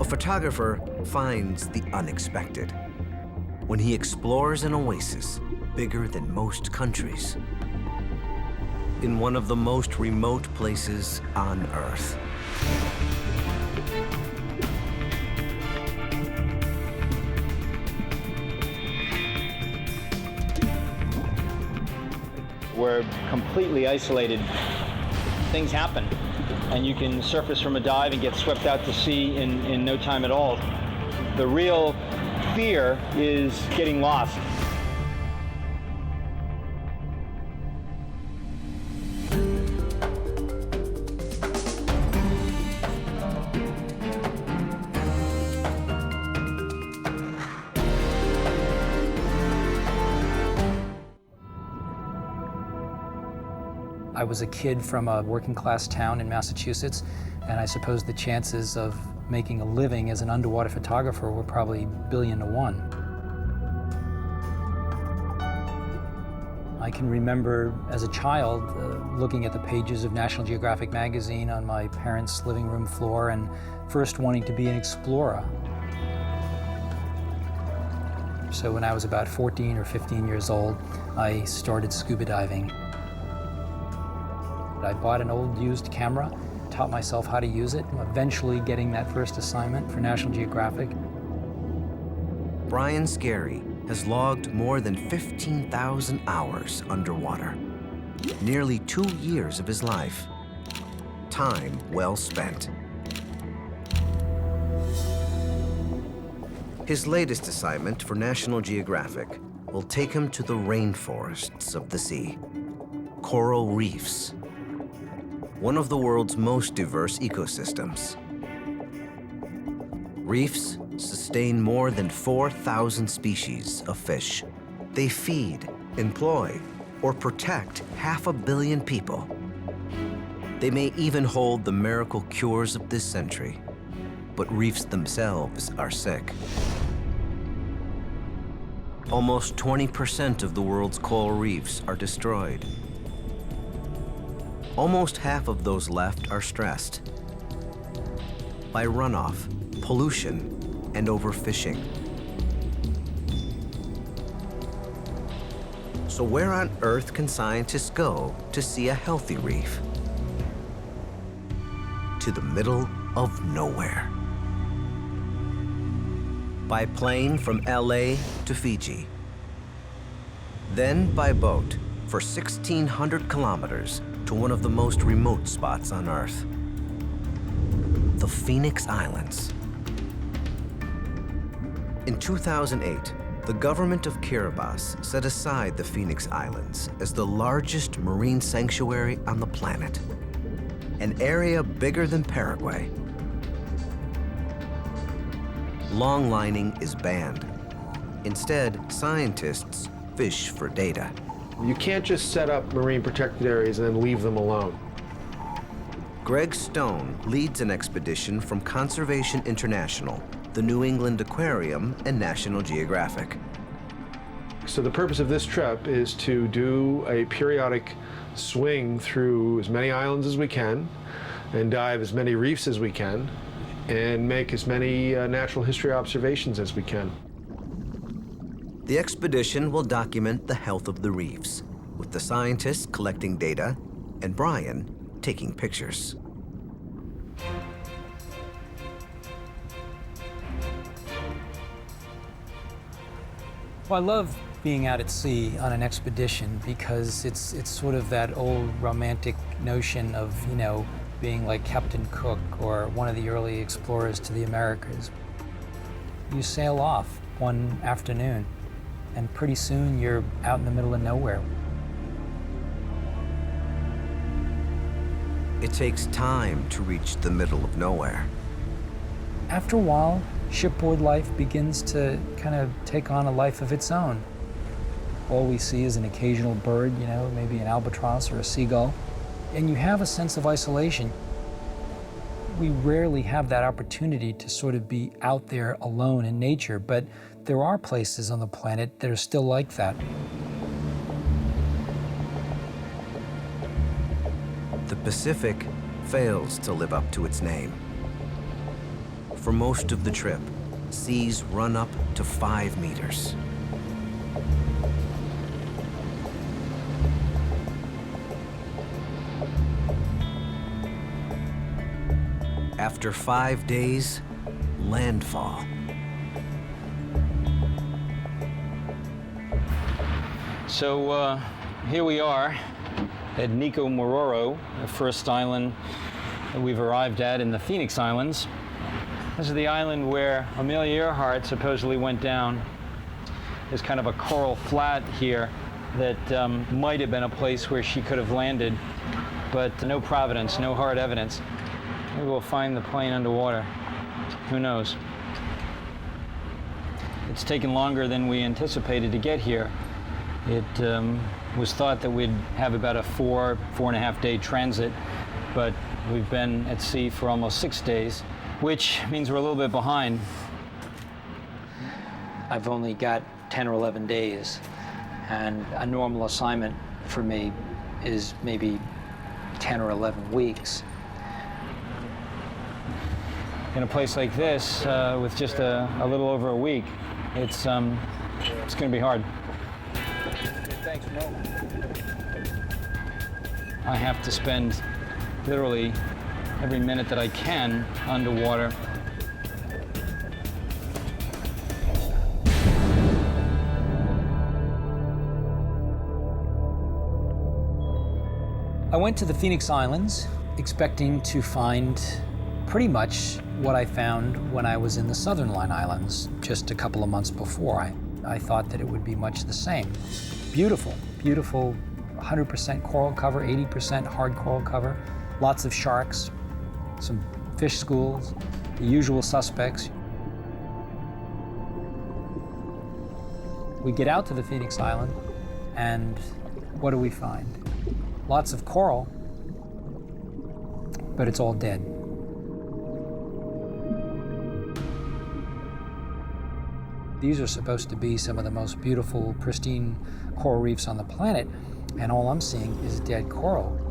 photographer finds the unexpected when he explores an oasis bigger than most countries in one of the most remote places on Earth. We're completely isolated. Things happen, and you can surface from a dive and get swept out to sea in no time at all. The real fear is getting lost. I was a kid from a working-class town in Massachusetts, and I suppose the chances of making a living as an underwater photographer were probably 1,000,000,000 to 1. I can remember as a child looking at the pages of National Geographic magazine on my parents' living room floor and first wanting to be an explorer. So when I was about 14 or 15 years old, I started scuba diving. I bought an old used camera, taught myself how to use it, eventually getting that first assignment for National Geographic. Brian Scarry has logged more than 15,000 hours underwater, nearly 2 years of his life. Time well spent. His latest assignment for National Geographic will take him to the rainforests of the sea, coral reefs, one of the world's most diverse ecosystems. Reefs sustain more than 4,000 species of fish. They feed, employ, or protect 500 million people. They may even hold the miracle cures of this century, but reefs themselves are sick. Almost 20% of the world's coral reefs are destroyed. Almost half of those left are stressed by runoff, pollution, and overfishing. So where on earth can scientists go to see a healthy reef? To the middle of nowhere. By plane from LA to Fiji. Then by boat for 1,600 kilometers to one of the most remote spots on Earth, the Phoenix Islands. In 2008, the government of Kiribati set aside the Phoenix Islands as the largest marine sanctuary on the planet, an area bigger than Paraguay. Longlining is banned. Instead, scientists fish for data. You can't just set up marine protected areas and then leave them alone. Greg Stone leads an expedition from Conservation International, the New England Aquarium, and National Geographic. So the purpose of this trip is to do a periodic swing through as many islands as we can and dive as many reefs as we can and make as many natural history observations as we can. The expedition will document the health of the reefs, with the scientists collecting data and Brian taking pictures. Well, I love being out at sea on an expedition because it's sort of that old romantic notion of, being like Captain Cook or one of the early explorers to the Americas. You sail off one afternoon, and pretty soon you're out in the middle of nowhere. It takes time to reach the middle of nowhere. After a while, shipboard life begins to kind of take on a life of its own. All we see is an occasional bird, maybe an albatross or a seagull, and you have a sense of isolation. We rarely have that opportunity to sort of be out there alone in nature, but there are places on the planet that are still like that. The Pacific fails to live up to its name. For most of the trip, seas run up to 5 meters. After 5 days, landfall. So here we are at Nico Mororo, the first island that we've arrived at in the Phoenix Islands. This is the island where Amelia Earhart supposedly went down. There's kind of a coral flat here that might have been a place where she could have landed, but no providence, no hard evidence. Maybe we'll find the plane underwater. Who knows? It's taken longer than we anticipated to get here. It was thought that we'd have about a 4.5 day transit, but we've been at sea for almost 6 days, which means we're a little bit behind. I've only got 10 or 11 days, and a normal assignment for me is maybe 10 or 11 weeks. In a place like this, with just a little over a week, it's going to be hard. Thanks, no. I have to spend literally every minute that I can underwater. I went to the Phoenix Islands expecting to find pretty much what I found when I was in the Southern Line Islands just a couple of months before. I thought that it would be much the same. Beautiful, beautiful 100% coral cover, 80% hard coral cover, lots of sharks, some fish schools, the usual suspects. We get out to the Phoenix Island, and what do we find? Lots of coral, but it's all dead. These are supposed to be some of the most beautiful, pristine coral reefs on the planet, and all I'm seeing is dead coral.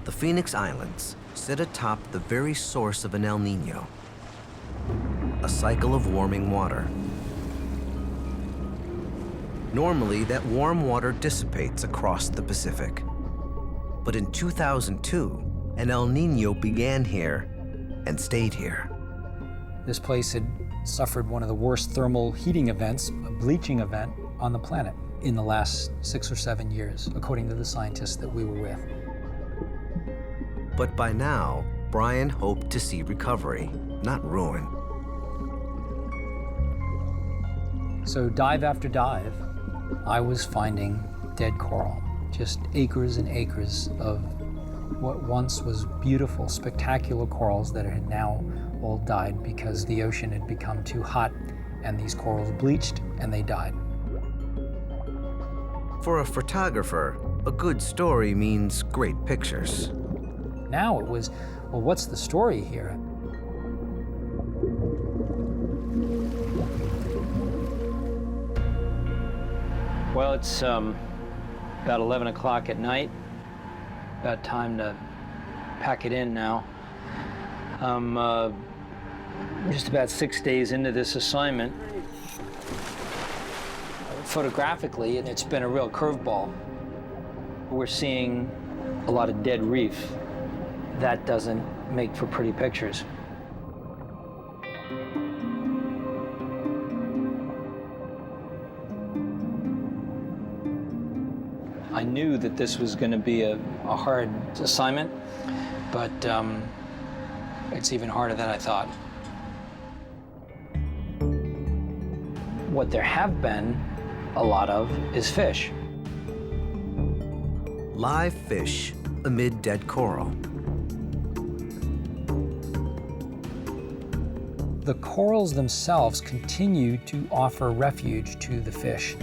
The Phoenix Islands sit atop the very source of an El Niño, a cycle of warming water. Normally, that warm water dissipates across the Pacific. But in 2002, an El Niño began here and stayed here. This place had suffered one of the worst thermal heating events, a bleaching event, on the planet in the last 6 or 7 years, according to the scientists that we were with. But by now, Brian hoped to see recovery, not ruin. So dive after dive, I was finding dead coral, just acres and acres of what once was beautiful, spectacular corals that had now all died because the ocean had become too hot and these corals bleached and they died. For a photographer, a good story means great pictures. Now it was, well, what's the story here? Well, it's about 11 o'clock at night. About time to pack it in now. I'm just about 6 days into this assignment. Photographically, it's been a real curveball. We're seeing a lot of dead reef. That doesn't make for pretty pictures. I knew that this was going to be a hard assignment, but it's even harder than I thought. What there have been a lot of is fish. Live fish amid dead coral. The corals themselves continue to offer refuge to the fish.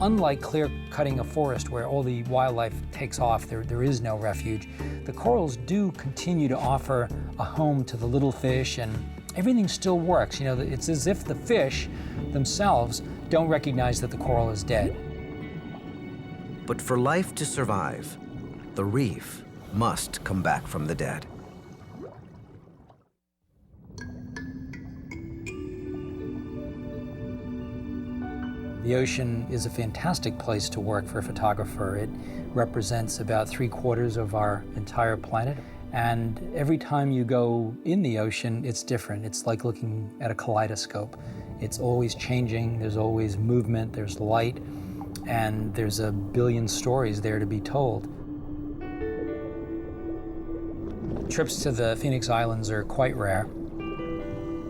Unlike clear-cutting a forest where all the wildlife takes off, there is no refuge, the corals do continue to offer a home to the little fish, and everything still works. You know, it's as if the fish themselves don't recognize that the coral is dead. But for life to survive, the reef must come back from the dead. The ocean is a fantastic place to work for a photographer. It represents about 3/4 of our entire planet. And every time you go in the ocean, it's different. It's like looking at a kaleidoscope. It's always changing, there's always movement, there's light, and there's a billion stories there to be told. Trips to the Phoenix Islands are quite rare.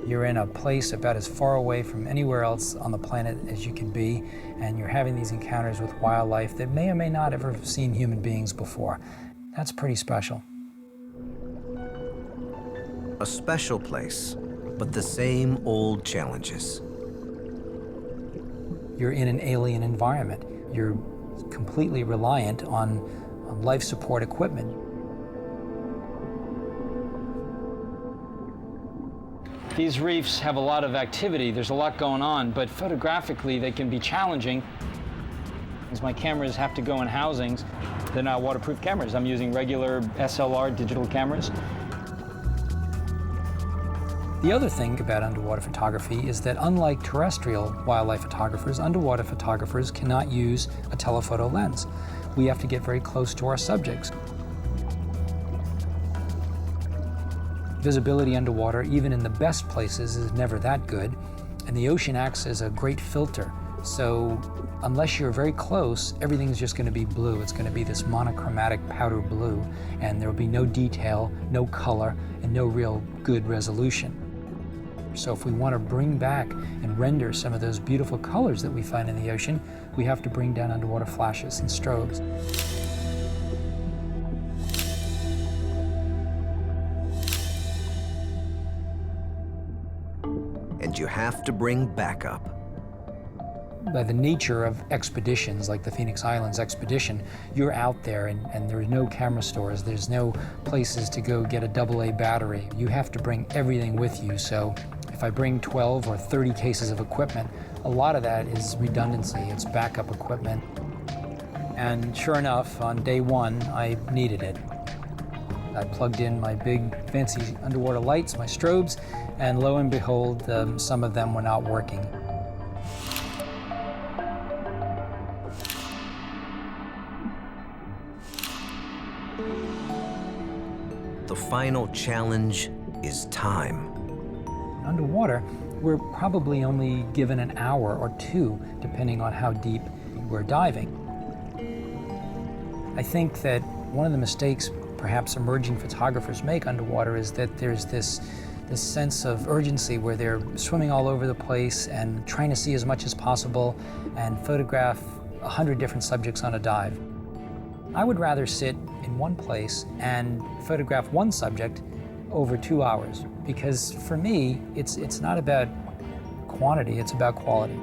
You're in a place about as far away from anywhere else on the planet as you can be, and you're having these encounters with wildlife that may or may not ever have seen human beings before. That's pretty special. A special place, but the same old challenges. You're in an alien environment. You're completely reliant on life support equipment. These reefs have a lot of activity, there's a lot going on, but photographically they can be challenging. As my cameras have to go in housings, they're not waterproof cameras. I'm using regular SLR digital cameras. The other thing about underwater photography is that unlike terrestrial wildlife photographers, underwater photographers cannot use a telephoto lens. We have to get very close to our subjects. Visibility underwater, even in the best places, is never that good, and the ocean acts as a great filter. So unless you're very close, everything's just going to be blue. It's going to be this monochromatic powder blue, and there will be no detail, no color, and no real good resolution. So if we want to bring back and render some of those beautiful colors that we find in the ocean, we have to bring down underwater flashes and strobes. And you have to bring backup. By the nature of expeditions like the Phoenix Islands expedition, you're out there and there's no camera stores, there's no places to go get a AA battery. You have to bring everything with you. So if I bring 12 or 30 cases of equipment, a lot of that is redundancy, it's backup equipment. And sure enough, on day one, I needed it. I plugged in my big fancy underwater lights, my strobes, and lo and behold, some of them were not working. The final challenge is time. Underwater, we're probably only given an hour or two, depending on how deep we're diving. I think that one of the mistakes perhaps emerging photographers make underwater is that there's this sense of urgency where they're swimming all over the place and trying to see as much as possible and photograph 100 different subjects on a dive. I would rather sit in one place and photograph one subject over 2 hours, because for me, it's not about quantity, it's about quality.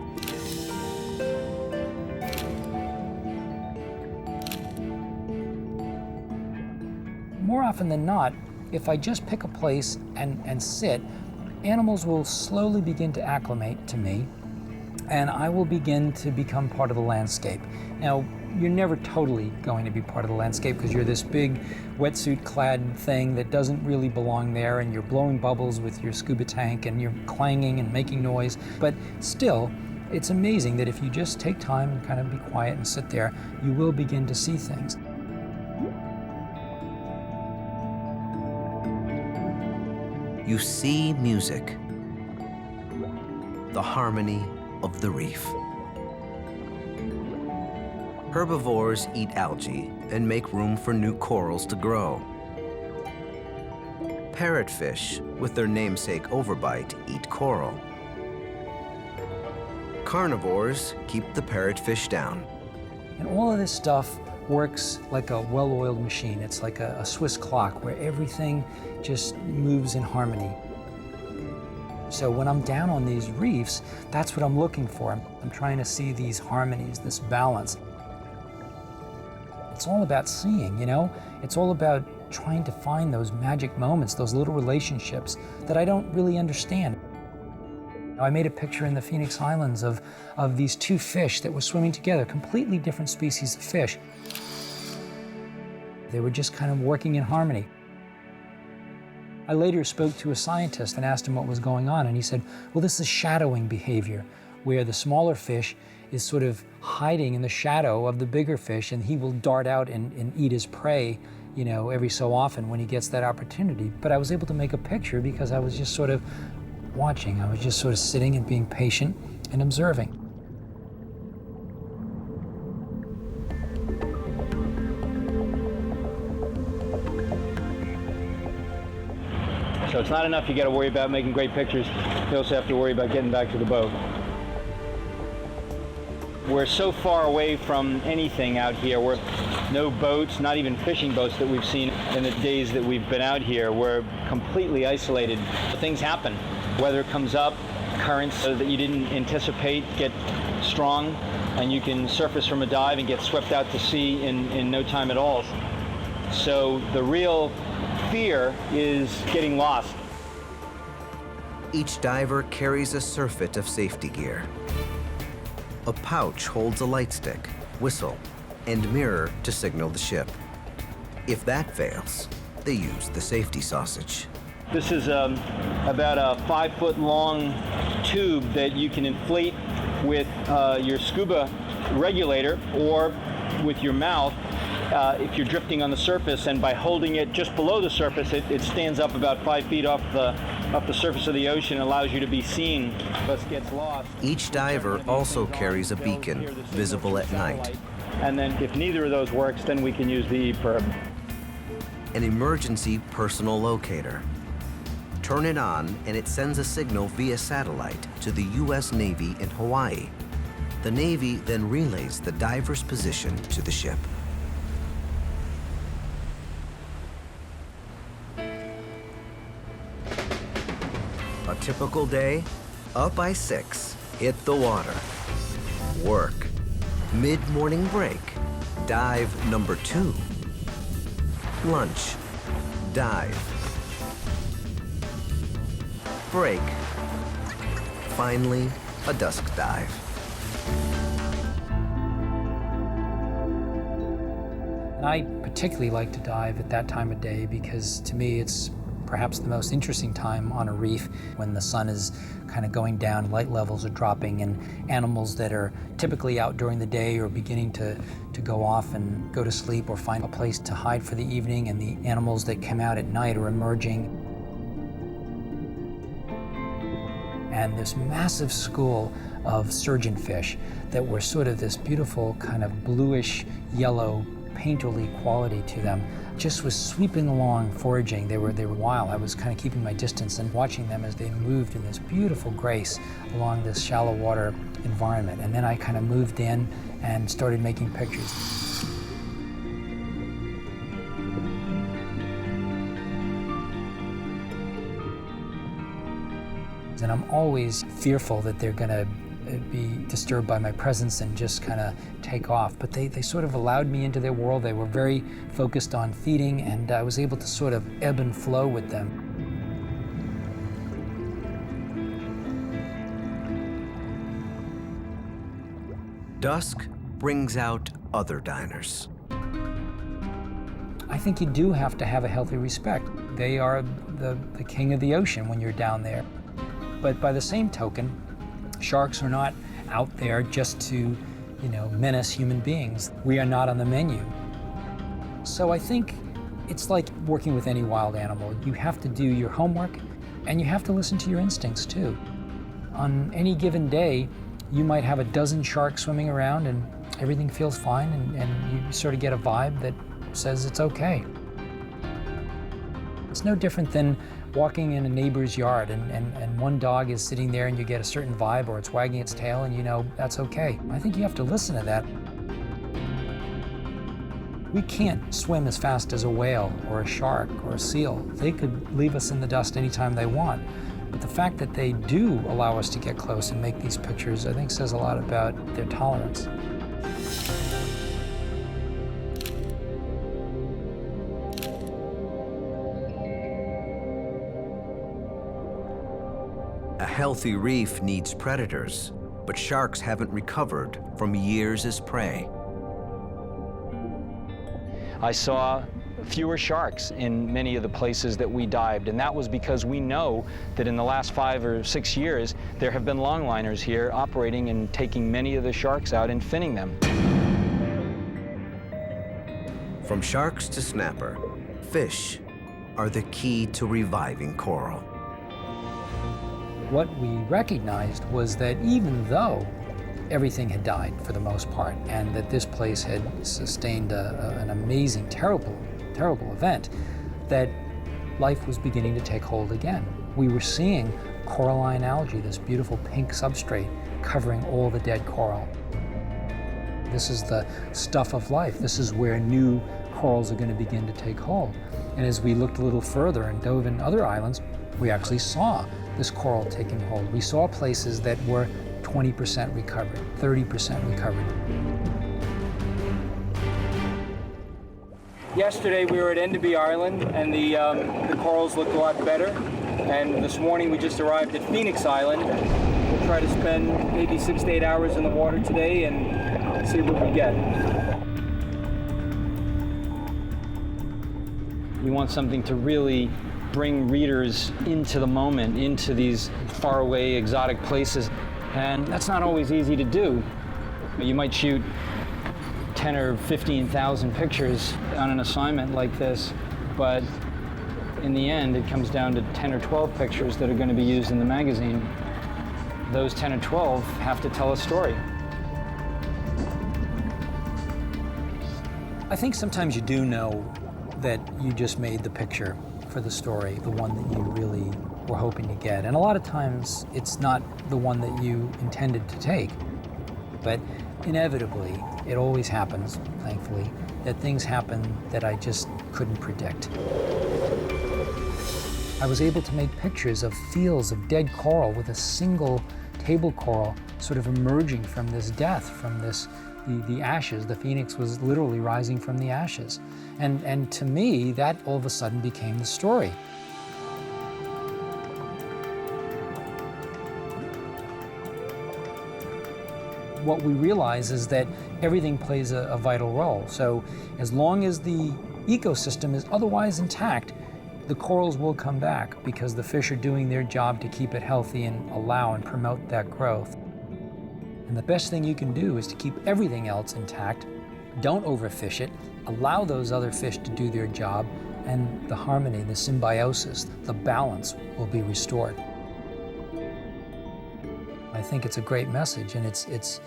More often than not, if I just pick a place and sit, animals will slowly begin to acclimate to me, and I will begin to become part of the landscape. Now, you're never totally going to be part of the landscape because you're this big wetsuit-clad thing that doesn't really belong there, and you're blowing bubbles with your scuba tank, and you're clanging and making noise. But still, it's amazing that if you just take time and kind of be quiet and sit there, you will begin to see things. You see music, the harmony of the reef. Herbivores eat algae and make room for new corals to grow. Parrotfish, with their namesake overbite, eat coral. Carnivores keep the parrotfish down. And all of this stuff works like a well-oiled machine. It's like a Swiss clock where everything just moves in harmony. So when I'm down on these reefs, that's what I'm looking for. I'm trying to see these harmonies, this balance. It's all about seeing, you know? It's all about trying to find those magic moments, those little relationships that I don't really understand. I made a picture in the Phoenix Islands of these two fish that were swimming together, completely different species of fish. They were just kind of working in harmony. I later spoke to a scientist and asked him what was going on, and he said, well, this is shadowing behavior, where the smaller fish is sort of hiding in the shadow of the bigger fish, and he will dart out and eat his prey, you know, every so often when he gets that opportunity. But I was able to make a picture because I was just sort of watching. I was just sort of sitting and being patient and observing. So it's not enough you got to worry about making great pictures. You also have to worry about getting back to the boat. We're so far away from anything out here. We're no boats, not even fishing boats that we've seen in the days that we've been out here. We're completely isolated. Things happen. Weather comes up, currents that you didn't anticipate get strong, and you can surface from a dive and get swept out to sea in no time at all. So the real fear is getting lost. Each diver carries a surfeit of safety gear. A pouch holds a light stick, whistle, and mirror to signal the ship. If that fails, they use the safety sausage. This is about a 5-foot long tube that you can inflate with your scuba regulator or with your mouth if you're drifting on the surface, and by holding it just below the surface, it stands up about 5 feet off the surface of the ocean, allows you to be seen, thus gets lost. Each diver also carries a beacon, visible at night. And then if neither of those works, then we can use the EPIRB. An emergency personal locator. Turn it on and it sends a signal via satellite to the U.S. Navy in Hawaii. The Navy then relays the diver's position to the ship. A typical day, up by 6, hit the water. Work. Mid-morning break, dive number 2. Lunch, dive. Break. Finally, a dusk dive. And I particularly like to dive at that time of day because to me it's perhaps the most interesting time on a reef, when the sun is kind of going down, light levels are dropping, and animals that are typically out during the day are beginning to go off and go to sleep or find a place to hide for the evening, and the animals that come out at night are emerging. And this massive school of surgeonfish that were sort of this beautiful kind of bluish yellow painterly quality to them just was sweeping along foraging. They were wild. I was kind of keeping my distance and watching them as they moved in this beautiful grace along this shallow water environment. And then I kind of moved in and started making pictures. And I'm always fearful that they're going to be disturbed by my presence and just kind of take off. But they sort of allowed me into their world. They were very focused on feeding, and I was able to sort of ebb and flow with them. Dusk brings out other diners. I think you do have to have a healthy respect. They are the king of the ocean when you're down there. But by the same token, sharks are not out there just to, menace human beings. We are not on the menu. So I think it's like working with any wild animal. You have to do your homework, and you have to listen to your instincts too. On any given day, you might have a dozen sharks swimming around and everything feels fine, and you sort of get a vibe that says it's okay. It's no different than walking in a neighbor's yard and one dog is sitting there and you get a certain vibe, or it's wagging its tail and you know that's okay. I think you have to listen to that. We can't swim as fast as a whale or a shark or a seal. They could leave us in the dust anytime they want. But the fact that they do allow us to get close and make these pictures, I think says a lot about their tolerance. A healthy reef needs predators, but sharks haven't recovered from years as prey. I saw fewer sharks in many of the places that we dived, and that was because we know that in the last 5 or 6 years, there have been longliners here operating and taking many of the sharks out and finning them. From sharks to snapper, fish are the key to reviving coral. What we recognized was that even though everything had died for the most part, and that this place had sustained an amazing, terrible event, that life was beginning to take hold again. We were seeing coralline algae, this beautiful pink substrate covering all the dead coral. This is the stuff of life. This is where new corals are going to begin to take hold. And as we looked a little further and dove in other islands, we actually saw this coral taking hold. We saw places that were 20% recovered, 30% recovered. Yesterday we were at Enderby Island, and the corals looked a lot better. And this morning we just arrived at Phoenix Island. We'll try to spend maybe 6 to 8 hours in the water today and see what we get. We want something to really bring readers into the moment, into these faraway, exotic places. And that's not always easy to do. You might shoot 10 or 15,000 pictures on an assignment like this, but in the end, it comes down to 10 or 12 pictures that are going to be used in the magazine. Those 10 or 12 have to tell a story. I think sometimes you do know that you just made the picture for the story, the one that you really were hoping to get. And a lot of times it's not the one that you intended to take. But inevitably, it always happens, thankfully, that things happen that I just couldn't predict. I was able to make pictures of fields of dead coral with a single table coral sort of emerging from this death, from this the ashes. The phoenix was literally rising from the ashes. And to me, that all of a sudden became the story. What we realize is that everything plays a vital role. So as long as the ecosystem is otherwise intact, the corals will come back because the fish are doing their job to keep it healthy and allow and promote that growth. And the best thing you can do is to keep everything else intact. Don't overfish it. Allow those other fish to do their job, and the harmony, the symbiosis, the balance will be restored. I think it's a great message, and it's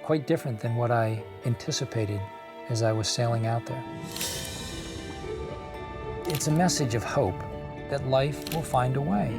quite different than what I anticipated as I was sailing out there. It's a message of hope that life will find a way.